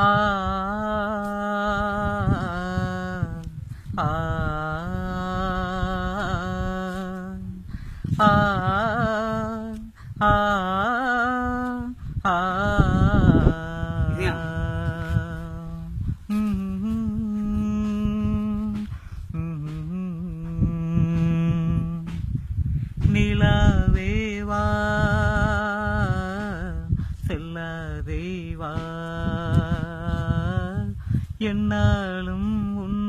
ஆ ஆ ஆ ஆ ஆ நிலவேவா செல்லதேவா என்னாலும் உன்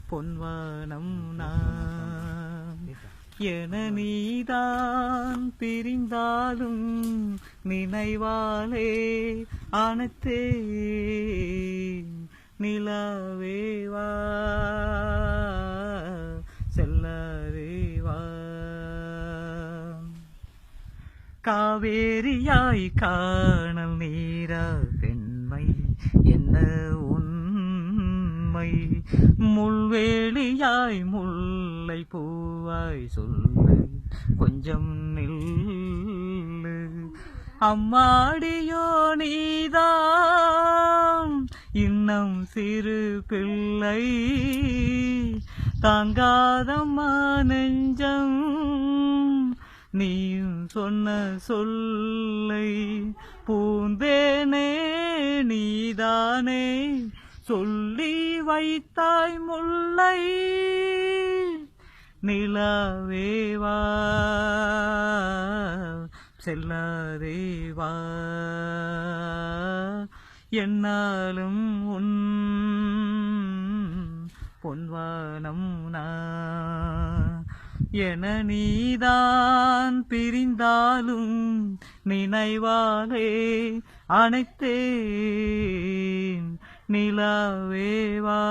பொன்வானம் நான் என நீதான் பிரிந்தாலும் நினைவாலே அனைத்தே நிலவேவா செல்லதேவா காவேரியாய் காணல் நீரா பெண்மை என்ன உண்மை முள்வேலியாய் முல்லை பூவாய் சொல்லு கொஞ்சம் நில்லு அம்மாடியோ நீதான் இன்னும் சிறு பிள்ளை தாங்காதம்மா நெஞ்சம் நீயும் சொன்ன சொல்லை பூந்தேனே நீதானே சொல்லி வைத்தாய் முல்லை நிலவேவா செல்லதேவா என்னாலும் உன் பொன்வானம் நான் என நீதான் பிரிந்தாலும் நினைவாலே அனைத்தேன் நிலவேவா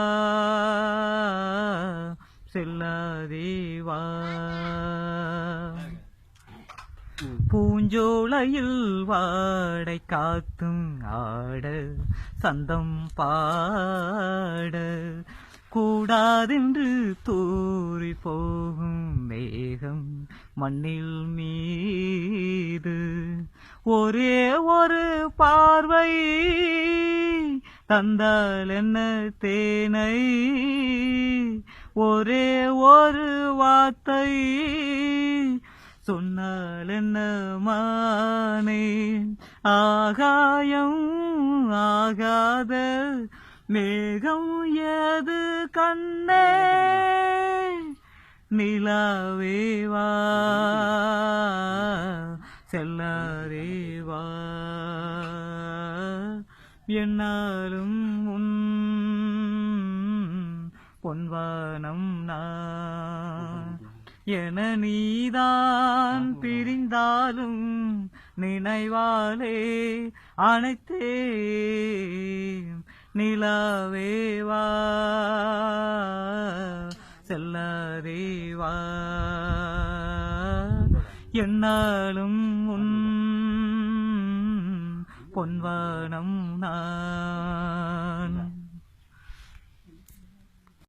செல்லதேவா பூஞ்சோலையில் வாடை காத்தும் ஆட சந்தம் பாட கூடாதென்று தூறி போகும் மேகம் மண்ணில் மீது ஒரே ஒரு பார்வை தந்தால் என்ன தேனை ஒரே ஒரு வார்த்தை சொன்னால் என்ன மானே ஆகாயம் ஆகாத மேகம் ஏது கண்ணே நிலவேவா செல்லதேவா என்னாலும் உன் பொன்வானம் நான் என நீதான் பிரிந்தாலும் நினைவாலே அனைத்தே நிலவேவா செல்லதேவா என்னாலும் உன் பொன்வானம் நான்